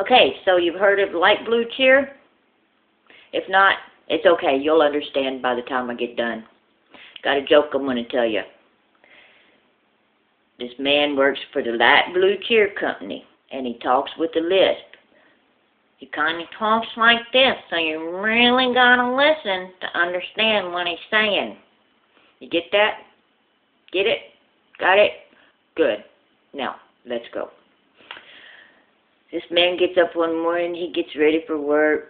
Okay, so you've heard of light blue cheer? If not, it's okay. You'll understand by the time I get done. Got a joke I'm going to tell you. This man works for the light blue cheer company, and he talks with a lisp. He kind of talks like this, so you really got to listen to understand what he's saying. You get that? Get it? Got it? Good. Now, let's go. This man gets up one morning, he gets ready for work.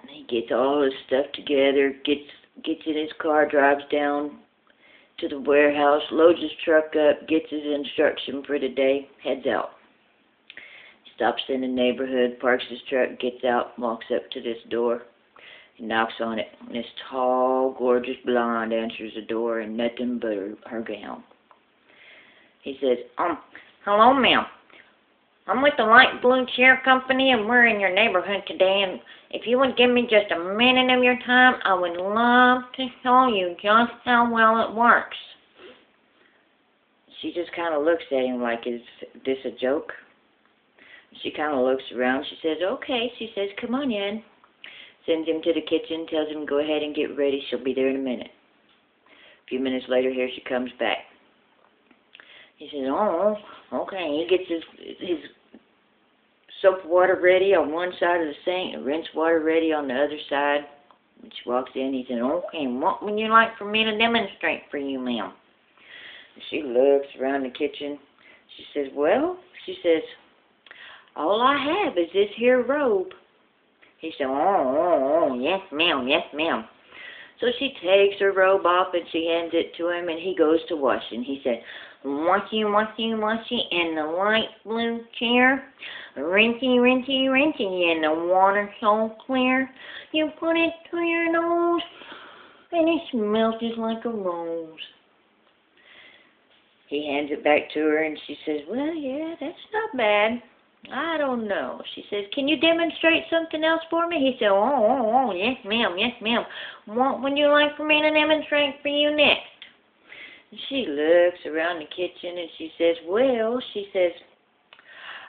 He gets all his stuff together, gets in his car, drives down to the warehouse, loads his truck up, gets his instruction for the day, heads out. He stops in the neighborhood, parks his truck, gets out, walks up to this door. He knocks on it, and this tall, gorgeous blonde answers the door in nothing but her gown. He says, hello, ma'am. I'm with the light blue cheer company, and we're in your neighborhood today, and if you would give me just a minute of your time, I would love to show you just how well it works. She just kind of looks at him like, is this a joke? She kind of looks around. She says, okay. She says, come on in. Sends him to the kitchen, tells him, go ahead and get ready. She'll be there in a minute. A few minutes later, here she comes back. He says, oh, okay. He gets his soap water ready on one side of the sink and rinse water ready on the other side. When she walks in, he says, okay, what would you like for me to demonstrate for you, ma'am? She looks around the kitchen. She says, well, all I have is this here robe. He said, oh, yes, ma'am, yes, ma'am. So she takes her robe off and she hands it to him, and he goes to washing. He said, washy in the light blue chair, rinsey in the water so clear. You put it to your nose, and it smells just like a rose. He hands it back to her, and she says, well, yeah, that's not bad. I don't know. She says, can you demonstrate something else for me? He said, oh, yes, ma'am, yes, ma'am. What would you like for me to demonstrate for you next? And she looks around the kitchen, and she says, well,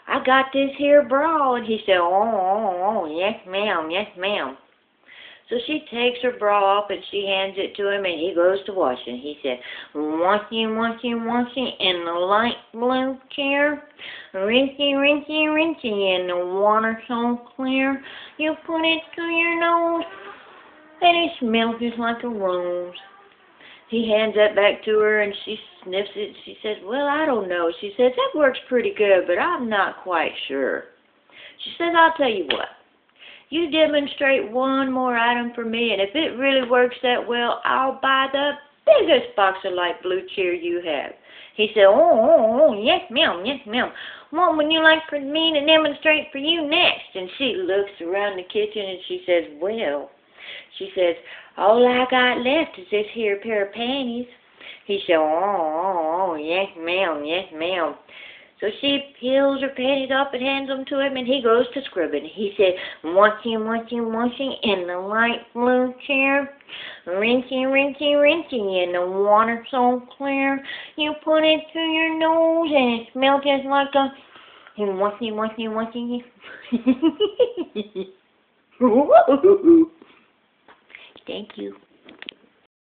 I got this here bra. And he said, oh, yes, ma'am, yes, ma'am. So she takes her bra off, and she hands it to him, and he goes to washing. He said, washy in the light blue chair, rinsey in the water so clear. You put it to your nose, and it smells just like a rose. He hands that back to her, and she sniffs it. She says, well, I don't know. She says, that works pretty good, but I'm not quite sure. She says, I'll tell you what. You demonstrate one more item for me, and if it really works that well, I'll buy the biggest box of light blue cheer you have. He said, oh, yes, ma'am, yes, ma'am. What would you like for me to demonstrate for you next? And she looks around the kitchen, and she says, well, all I got left is this here pair of panties. He said, oh, yes, ma'am, yes, ma'am. So she peels her panties off and hands them to him, and he goes to scrubbing. He said, washy in the light blue chair, rinsey in the water so clear. You put it to your nose, and it smells just like a washy. Thank you.